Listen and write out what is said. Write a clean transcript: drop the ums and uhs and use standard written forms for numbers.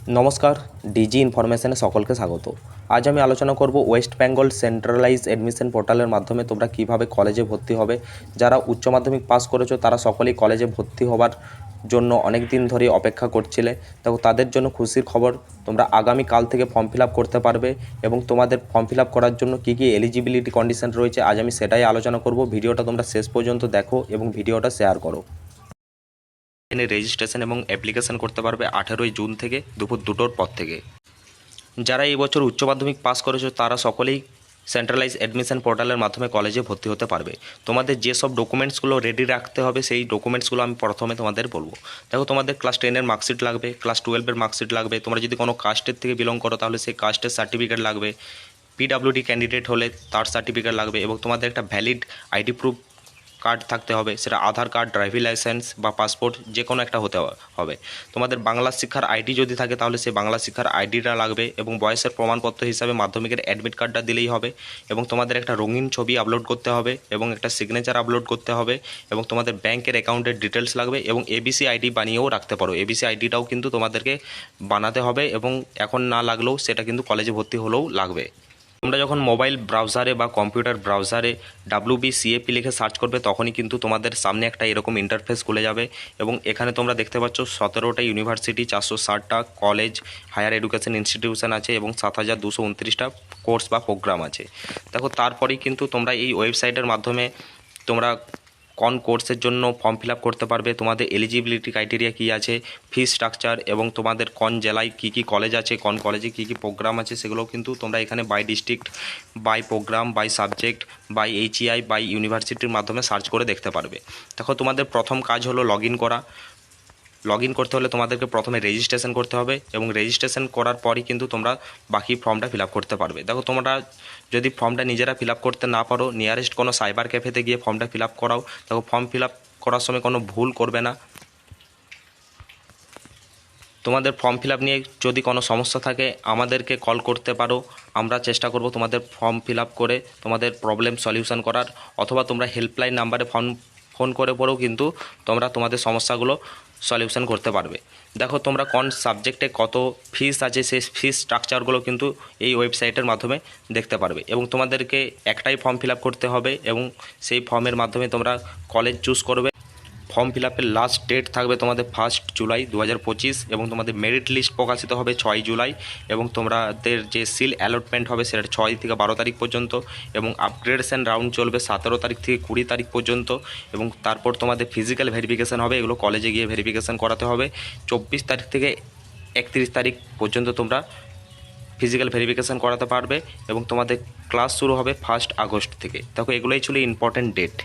নমস্কার, ডিজি ইনফরমেশনে সকলকে স্বাগত। আজ আমি আলোচনা করব ওয়েস্ট বেঙ্গল সেন্ট্রালাইজ অ্যাডমিশন পোর্টালের মাধ্যমে তোমরা কিভাবে কলেজে ভর্তি হবে। যারা উচ্চ মাধ্যমিক পাস করেছো তারা সকলেই কলেজে ভর্তি হওয়ার জন্য অনেক দিন ধরে অপেক্ষা করছিলে। দেখো, তাদের জন্য খুশির খবর, তোমরা আগামীকাল থেকে ফর্ম ফিল আপ করতে পারবে এবং তোমাদের ফর্ম ফিল আপ করার জন্য কী কী এলিজিবিলিটি কন্ডিশন রয়েছে আজ আমি সেটাই আলোচনা করব। ভিডিওটা তোমরা শেষ পর্যন্ত দেখো এবং ভিডিওটা শেয়ার করো। এখানে রেজিস্ট্রেশন এবং অ্যাপ্লিকেশন করতে পারবে 18ই জুন থেকে দুপুর 2টোর পর থেকে। যারা এই বছর উচ্চ মাধ্যমিক পাস করেছো তারা সকলেই সেন্ট্রালাইজ অ্যাডমিশন পোর্টালের মাধ্যমে কলেজে ভর্তি হতে পারবে। তোমাদের যেসব ডকুমেন্টসগুলো রেডি রাখতে হবে সেই ডকুমেন্টসগুলো আমি প্রথমে তোমাদের বলবো। দেখো, তোমাদের ক্লাস 10-এর মার্কশিট লাগবে, ক্লাস 12-এর মার্কশিট লাগবে। তোমরা যদি কোনো কাস্টের থেকে বিলং করো তাহলে সেই কাস্টের সার্টিফিকেট লাগবে। পিডাব্লিউডি ক্যান্ডিডেট হলে তার সার্টিফিকেট লাগবে এবং তোমাদের একটা ভ্যালিড আইডি প্রুফ কার্ড থাকতে হবে। সেটা আধার কার্ড, ড্রাইভিং লাইসেন্স বা পাসপোর্ট যে কোনো একটা হতে হবে। তোমাদের বাংলা শিক্ষার আইডি যদি থাকে তাহলে সেই বাংলা শিক্ষার আইডিটা লাগবে এবং বয়সের প্রমাণপত্র হিসাবে মাধ্যমিকের অ্যাডমিট কার্ডটা দিলেই হবে। এবং তোমাদের একটা রঙিন ছবি আপলোড করতে হবে এবং একটা সিগনেচার আপলোড করতে হবে এবং তোমাদের ব্যাংকের অ্যাকাউন্টের ডিটেলস লাগবে এবং এবিসি আইডি বানিয়েও রাখতে পারো। এবিসি আইডিটাও কিন্তু তোমাদেরকে বানাতে হবে এবং এখন না লাগলেও সেটা কিন্তু কলেজে ভর্তি হলেও লাগবে। তোমরা যখন মোবাইল ব্রাউজারে বা কম্পিউটার ব্রাউজারে WBCAP লিখে সার্চ করবে তখনই কিন্তু তোমাদের সামনে একটা এরকম ইন্টারফেস খুলে যাবে এবং এখানে তোমরা দেখতে পাচ্ছ 17টা ইউনিভার্সিটি, 460টা কলেজ, হায়ার এডুকেশন ইনস্টিটিউশন আছে এবং 7229টা কোর্স বা প্রোগ্রাম আছে। দেখো, তারপরেই কিন্তু তোমরা এই ওয়েবসাইটের মাধ্যমে তোমরা কোন কোর্সের জন্য ফর্ম ফিল আপ করতে পারবে, তোমাদের এলিজিবিলিটি ক্রাইটেরিয়া কী আছে, ফি স্ট্রাকচার এবং তোমাদের কোন জেলায় কী কী কলেজ আছে, কোন কলেজে কী কী প্রোগ্রাম আছে সেগুলোও কিন্তু তোমরা এখানে by district, by programme, by subject, by HEI, by ইউনিভার্সিটির মাধ্যমে সার্চ করে দেখতে পারবে। দেখো, তোমাদের প্রথম কাজ হলো লগ ইন করা। লগ ইন করতে হলে তোমাদেরকে প্রথমে রেজিস্ট্রেশন করতে হবে এবং রেজিস্ট্রেশন করার পরই কিন্তু তোমরা বাকি ফর্মটা ফিল আপ করতে পারবে। দেখো, তোমরা যদি ফর্মটা নিজেরা ফিল আপ করতে না পারো নিয়ারেস্ট কোনো সাইবার ক্যাফেতে গিয়ে ফর্মটা ফিল আপ করাও। দেখো, ফর্ম ফিল আপ করার সময় কোনো ভুল করবে না। তোমাদের ফর্ম ফিল আপ নিয়ে যদি কোনো সমস্যা থাকে আমাদেরকে কল করতে পারো, আমরা চেষ্টা করব তোমাদের ফর্ম ফিল আপ করে তোমাদের প্রবলেম সলিউশন করার, অথবা তোমরা হেল্পলাইন নাম্বারে ফোন করে পরেও কিন্তু তোমরা তোমাদের সমস্যাগুলো সলিউশন করতে পারবে। দেখো, তোমরা কোন সাবজেক্টে কত ফিস আছে সেই ফিস স্ট্রাকচারগুলো কিন্তু এই ওয়েবসাইটের মাধ্যমে দেখতে পারবে এবং তোমাদেরকে একটাই ফর্ম ফিল আপ করতে হবে এবং সেই ফর্মের মাধ্যমে তোমরা কলেজ চুজ করবে। ফর্ম ফিল আপের লাস্ট ডেট থাকবে তোমাদের 1 জুলাই 2025 এবং তোমাদের মেরিট লিস্ট প্রকাশিত হবে 6 জুলাই এবং তোমাদের যে সিল অ্যালটমেন্ট হবে সেটা 6 থেকে 12 তারিখ পর্যন্ত এবং আপগ্রেডেশন রাউন্ড চলবে 17 তারিখ থেকে 20 তারিখ পর্যন্ত এবং তারপর তোমাদের ফিজিক্যাল ভেরিফিকেশান হবে। এগুলো কলেজে গিয়ে ভেরিফিকেশান করাতে হবে। 24 তারিখ থেকে 31 তারিখ পর্যন্ত তোমরা ফিজিক্যাল ভেরিফিকেশান করাতে পারবে এবং তোমাদের ক্লাস শুরু হবে 1 আগস্ট থেকে। দেখো, এগুলোই ছিল ইম্পর্ট্যান্ট ডেট।